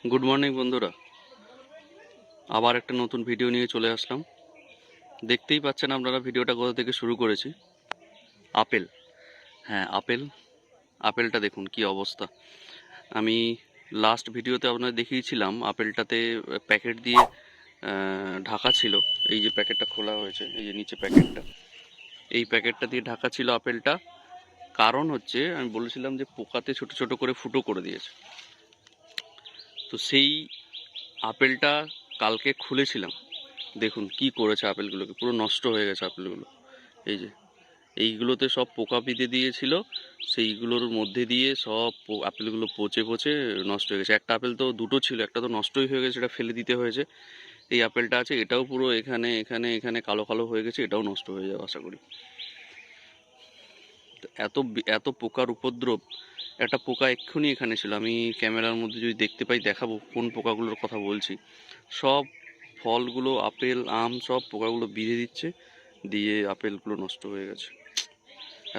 Good morning বন্ধুরা, আবার একটা নতুন ভিডিও নিয়ে চলে আসলাম। দেখতেই পাচ্ছেন আপনারা ভিডিওটা কোথা থেকে শুরু করেছি। আপেল, হ্যাঁ আপেলটা দেখুন কি অবস্থা। আমি লাস্ট ভিডিওতে আপনাদের দেখিয়েছিলাম আপেলটাতে প্যাকেট দিয়ে ঢাকা ছিল। এই যে প্যাকেটটা খোলা হয়েছে, এই যে নিচে প্যাকেটটা, এই প্যাকেটটা দিয়ে ঢাকা ছিল আপেলটা। কারণ হচ্ছে আমি বলেছিলাম যে পোকাতে ছোট ছোট করে ফুটো করে দিয়েছে। তো সেই আপেলটা কালকে খুলেছিলাম, দেখুন কি করেছে আপেলগুলোকে, পুরো নষ্ট হয়ে গেছে আপেলগুলো। এই যে এইগুলোতে সব পোকা বিঁধে দিয়েছিল, সেইগুলোর মধ্যে দিয়ে সব আপেলগুলো পচে পচে নষ্ট হয়ে গেছে। একটা আপেল তো দুটো ছিল, একটা তো নষ্টই হয়ে গেছে, এটা ফেলে দিতে হয়েছে। এই আপেলটা আছে, এটাও পুরো এখানে এখানে এখানে কালো কালো হয়ে গেছে, এটাও নষ্ট হয়ে যাবে আশা করি। এত এত পোকার উপদ্রব। একটা পোকা এক্ষুনি এখানে ছিল, আমি ক্যামেরার মধ্যে যদি দেখতে পাই দেখাবো কোন পোকাগুলোর কথা বলছি। সব ফলগুলো, আপেল আম সব পোকাগুলো বিঁধে দিচ্ছে, দিয়ে আপেলগুলো নষ্ট হয়ে গেছে।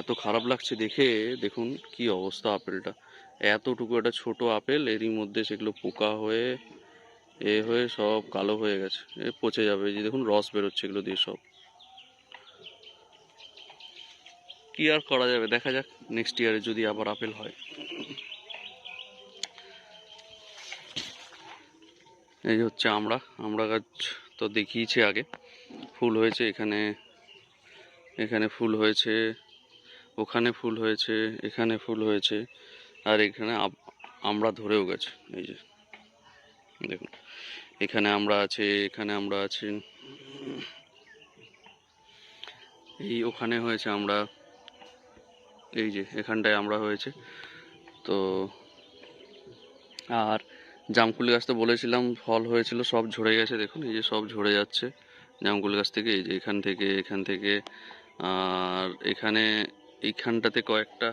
এত খারাপ লাগছে দেখে। দেখুন কি অবস্থা আপেলটা, এতটুকু একটা ছোট আপেল, এরই মধ্যে সেগুলো পোকা হয়ে হয়ে সব কালো হয়ে গেছে, পচে যাবে। এই যে দেখুন রস বেরোচ্ছে এগুলো দিয়ে সব। কি আর করা যাবে, দেখা যাক নেক্সট ইয়ারে যদি আবার আপেল হয়। এই যে হচ্ছে আমড়া গাছ, তো দেখিয়েছি আগে, ফুল হয়েছে এখানে, এখানে ফুল হয়েছে, ওখানে ফুল হয়েছে, এখানে ফুল হয়েছে, আর এখানে আমড়া ধরেও গেছে। এই যে দেখুন, এখানে আমড়া আছে, এখানে আমড়া আছে, এই ওখানে হয়েছে আমড়া, এই যে এখানটায় আমড়া হয়েছে। তো আর জামকুল গাছ তো বলেছিলাম ফল হয়েছিল, সব ঝরে গেছে। দেখুন এই যে সব ঝরে যাচ্ছে জামকুল গাছ থেকে, এই যে এখান থেকে এখান থেকে। আর এখানে এইখানটাতে কয়েকটা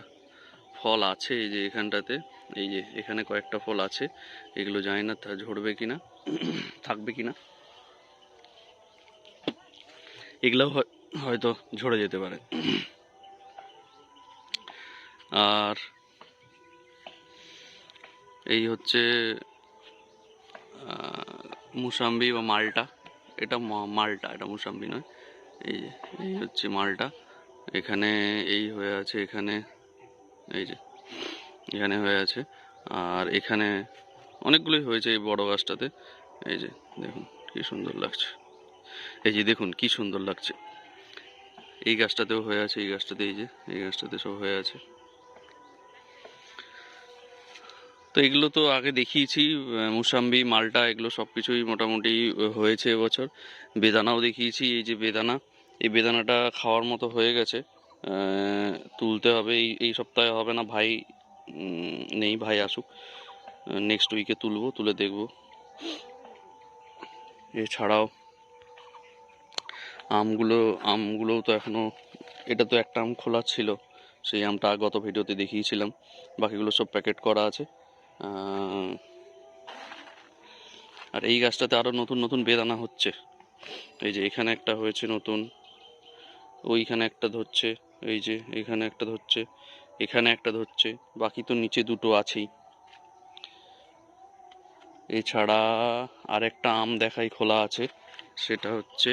ফল আছে, এই যে এখানটাতে, এই যে এখানে কয়েকটা ফল আছে। এগুলো জানি না তা ঝরবে কিনা, থাকবে কিনা, এগুলোও হয়তো ঝরে যেতে পারে। আর এই হচ্ছে মুসাম্বি বা মালটা, এটা মালটা, এটা মুসাম্বি নয়। এই যে এই হচ্ছে মালটা, এখানে এই হয়ে আছে, এখানে এই যে এখানে হয়ে আছে, আর এখানে অনেকগুলোই হয়েছে এই বড় গাছটাতে। এই যে দেখুন কি সুন্দর লাগছে, এই যে দেখুন কি সুন্দর লাগছে। এই গাছটাতেও হয়ে আছে, এই গাছটাতে, এই যে এই গাছটাতে সব হয়ে আছে। তো এগুলো তো আগে দেখিয়েছি, মুসাম্বি মালটা এগুলো সব কিছুই মোটামুটি হয়েছে এবছর। বেদানাও দেখিয়েছি, এই যে বেদানা, এই বেদানাটা খাওয়ার মতো হয়ে গেছে। তুলতে হবে, এই সপ্তাহে হবে না, ভাই নেই, ভাই আসুক, নেক্সট উইকে তুলবো, তুলে দেখবো। এছাড়াও আমগুলোও তো এখনো, এটা তো একটা আম খোলা ছিল, সেই আমটা গত ভিডিওতে দেখিয়েছিলাম, বাকিগুলো সব প্যাকেট করা আছে। আর এই গাছটাতে আরো নতুন নতুন বেদানা হচ্ছে, এই যে এখানে একটা হয়েছে নতুন, ওইখানে একটা ধরছে, এই যে এখানে একটা ধরছে, এখানে একটা ধরছে, বাকি তো নিচে দুটো আছেই। এছাড়া আরেকটা আম দেখাই খোলা আছে, সেটা হচ্ছে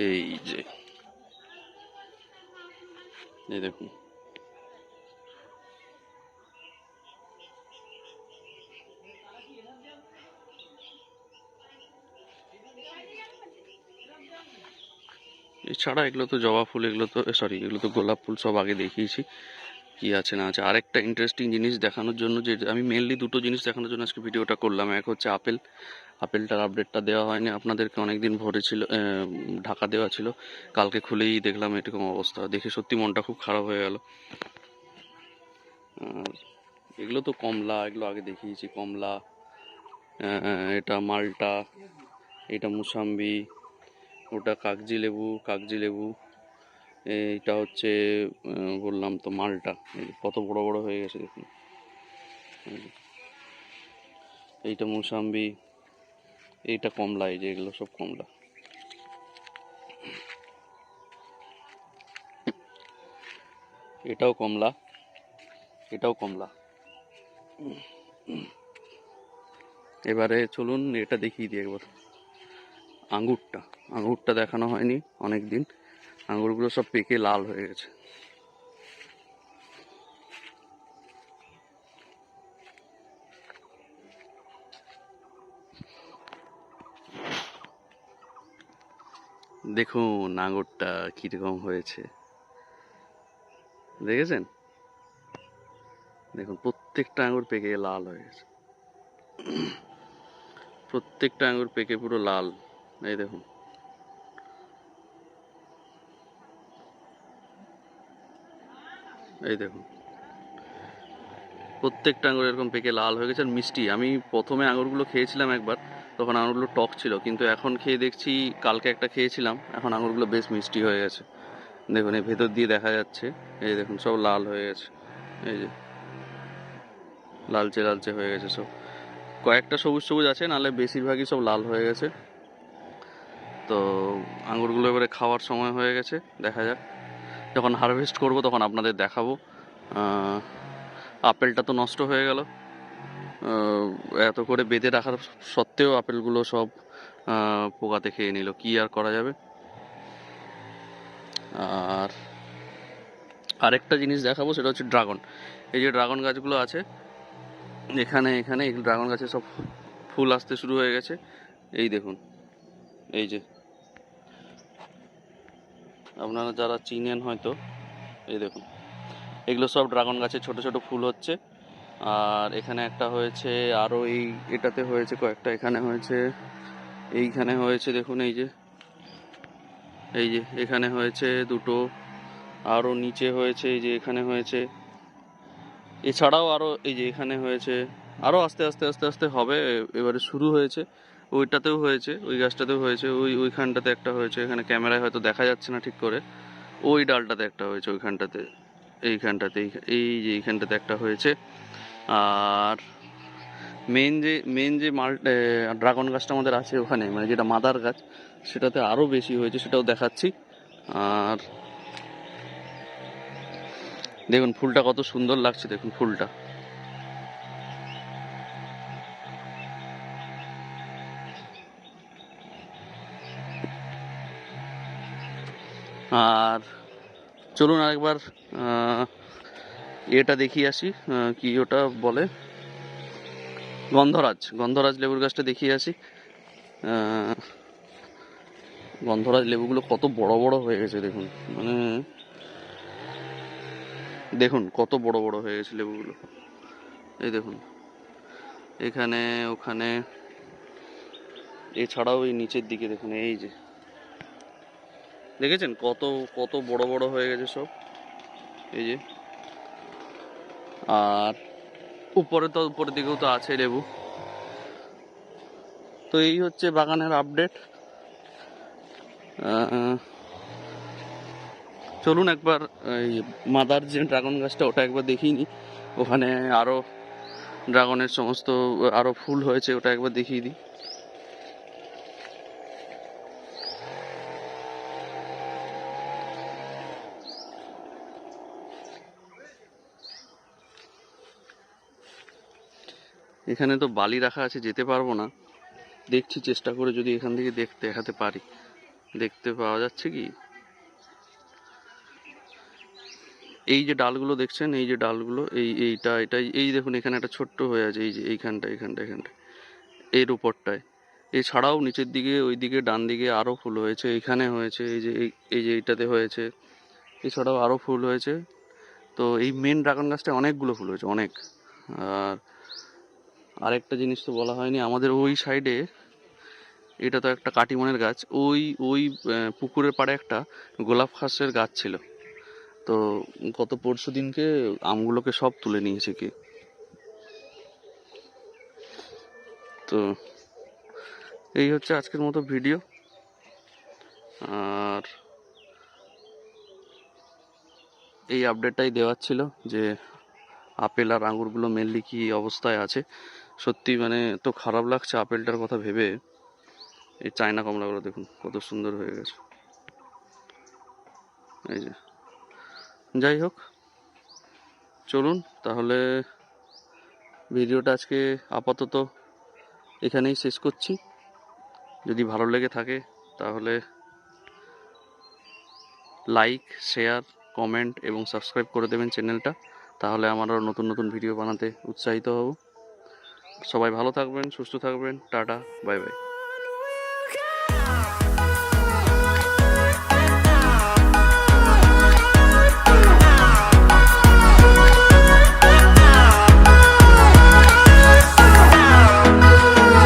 এই যে, এই দেখুন এছাড়া এগুলো তো জবা ফুল, এগুলো তো সরি, এগুলো তো গোলাপ ফুল, সব আগে দেখিয়েছি। কি আছে না আছে, আরেকটা ইন্টারেস্টিং জিনিস দেখানোর জন্য, যে আমি মেনলি দুটো জিনিস দেখানোর জন্য আজকে ভিডিওটা করলাম। এক হচ্ছে আপেলটার আপডেটটা দেওয়া হয়নি আপনাদেরকে, অনেকদিন ভরে ছিল, ঢাকা দেওয়া ছিল, কালকে খুলেই দেখলাম এরকম অবস্থা, দেখে সত্যি মনটা খুব খারাপ হয়ে গেল। আর এগুলো তো কমলা, এগুলো আগে দেখিয়েছি, কমলা, এটা মালটা, এটা মুসাম্বি, ওটা কাগজি লেবু, এইটা হচ্ছে বললাম তো মালটা, কত বড় বড় হয়ে গেছে দেখুন। এইটা মুসাম্বি, এইটা কমলা, এই যে এগুলো সব কমলা। এটাও কমলা, এটাও কমলা। এবারে চলুন এটা দেখিয়ে দিই একবার, আঙুরটা দেখানো হয়নি অনেক দিন। আঙুরগুলো সব পেকে লাল হয়ে গেছে। দেখুন আঙুরটা কিরকম হয়েছে, দেখেছেন? দেখুন প্রত্যেকটা আঙুর পেকে লাল হয়ে গেছে, প্রত্যেকটা আঙুর পেকে পুরো লাল। এই দেখুন, এই দেখুন প্রত্যেকটা আঙুর এরকম পেকে লাল হয়ে গেছে আর মিষ্টি। আমি প্রথমে আঙুরগুলো খেয়েছিলাম একবার, তখন আঙুরগুলো টক ছিল, কিন্তু এখন খেয়ে দেখছি, কালকে একটা খেয়েছিলাম, এখন আঙুরগুলো বেশ মিষ্টি হয়ে গেছে। দেখুন এই ভেতর দিয়ে দেখা যাচ্ছে, এই দেখুন সব লাল হয়ে গেছে, এই যে লালচে লালচে হয়ে গেছে সব। কয়েকটা সবুজ সবুজ আছে, নাহলে বেশিরভাগই সব লাল হয়ে গেছে। তো আঙুরগুলো এবারে খাওয়ার সময় হয়ে গেছে, দেখা যাক যখন হারভেস্ট করব তখন আপনাদের দেখাবো। আপেলটা তো নষ্ট হয়ে গেল, এত করে বেঁধে রাখার সত্ত্বেও আপেলগুলো সব পোকাতে খেয়ে নিল, কি আর করা যাবে। আর আরেকটা জিনিস দেখাবো, সেটা হচ্ছে ড্রাগন। এই যে ড্রাগন গাছগুলো আছে এখানে এখানে এই ড্রাগন গাছে সব ফুল আসতে শুরু হয়ে গেছে। এই দেখুন, এই যে আপনারা যারা চিনেন হয়তো, এই দেখুন এগুলো সব ড্রাগন গাছে ছোট ছোট ফুল হচ্ছে। আর এখানে একটা হয়েছে, আরও এই এটাতে হয়েছে কয়েকটা, এখানে হয়েছে, এইখানে হয়েছে, দেখুন এই যে এখানে হয়েছে দুটো, আরও নিচে হয়েছে, এই যে এখানে হয়েছে, এছাড়াও আরও এই যে এখানে হয়েছে, আরও আস্তে আস্তে আস্তে আস্তে হবে। এবারে শুরু হয়েছে, ওইটাতেও হয়েছে, ওই গাছটাতেও হয়েছে, ওইখানটাতে একটা হয়েছে, এখানে ক্যামেরায় হয়তো দেখা যাচ্ছে না ঠিক করে, ওই ডালটাতে একটা হয়েছে, ওইখানটাতে, এইখানটাতে, এই যে এইখানটাতে একটা হয়েছে। আর মেন যে ড্রাগন গাছটা আমাদের আছে ওখানে, মানে যেটা মাদার গাছ, সেটাতে আরও বেশি হয়েছে, সেটাও দেখাচ্ছি। আর দেখুন ফুলটা কত সুন্দর লাগছে, দেখুন ফুলটা। আর চলুন আরেকবার এটা দেখিয়ে আসি, কি ওটা বলে, গন্ধরাজ লেবুর গাছটা দেখিয়ে আসি। গন্ধরাজ লেবুগুলো কত বড় বড় হয়ে গেছে দেখুন, মানে দেখুন কত বড় বড় হয়ে গেছে লেবুগুলো। এই দেখুন এখানে, ওখানে, এছাড়াও এই নিচের দিকে দেখুন, এই যে দেখেছেন কত কত বড় বড় হয়ে গেছে সব, এই যে। আর উপরের দিকেও তো আছে লেবু। তো এই হচ্ছে বাগানের আপডেট। চলুন একবার এই মাদার যে ড্রাগন গাছটা, ওটা একবার দেখিয়ে নিই। ওখানে আরও ড্রাগনের সমস্ত আরও ফুল হয়েছে, ওটা একবার দেখিয়ে দিই। এখানে তো বালি রাখা আছে, যেতে পারবো না, দেখছি চেষ্টা করে যদি এখান থেকে দেখাতে পারি। দেখতে পাওয়া যাচ্ছে কি, এই যে ডালগুলো দেখছেন, এই যে ডালগুলো, এটাই, এই দেখুন এখানে একটা ছোট্ট হয়ে আছে, এই যে এইখানটা, এর উপরটায়। এছাড়াও নিচের দিকে, ওই দিকে ডান দিকে আরও ফুল হয়েছে, এখানে হয়েছে, এই যে এইটাতে হয়েছে, এছাড়াও আরও ফুল হয়েছে। তো এই মেন ড্রাগন গাছটা অনেকগুলো ফুল হয়েছে, অনেক। আর আরেকটা জিনিস তো বলা হয়নি, আমাদের ওই সাইডে, এটা তো একটা কাটিমনের গাছ, ওই ওই পুকুরের পাড়ে একটা গোলাপ খাসের গাছ ছিল। তো গত পরশু দিনকে আমগুলোকে সব তুলে নিয়েছে কে। তো এই হচ্ছে আজকের মতো ভিডিও। আর এই আপডেটটাই দেওয়ার ছিল যে আপেল আর আঙুরগুলো মেনলি কি অবস্থায় আছে। সত্যি মানে তো খারাপ লাগছে আপেলটার কথা ভেবে। এই চায়না কমলাগুলো দেখুন কত সুন্দর হয়ে গেছে, এই যে। যাই হোক, চলুন তাহলে ভিডিওটা আজকে আপাতত এখানেই শেষ করছি। যদি ভালো লেগে থাকে তাহলে লাইক, শেয়ার, কমেন্ট এবং সাবস্ক্রাইব করে দেবেন চ্যানেলটা। তাহলে আমার আরও নতুন নতুন ভিডিও বানাতে উৎসাহিত হব। সবাই ভালো থাকবেন, সুস্থ থাকবেন। Tata, bye bye.